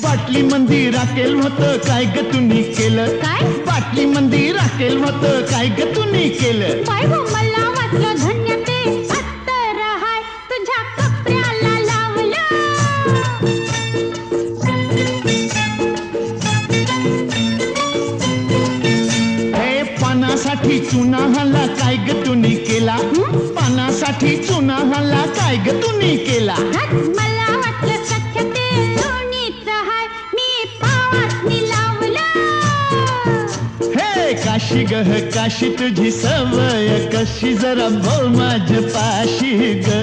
बाटली मंदी राखेल होतं काय ग तुम्ही केलं काय? बाटली मंदी राखेल होतं काय ग तुम्ही केलं बाय गो मला वाटलं धन्य ते अत्तर हाय तुझ्या कपड्याला लावलं हे पानासाठी चुना हल्ला काय ग तुम्ही केला पानासाठी चुना हल्ला काय ग तुम्ही केला मला वाटलं सख्य ते लोणीच हाय मी पावासनी लावलं हे काशी गह काशी तुझी सवय कशी जरा बोल माझ्या पाशी ग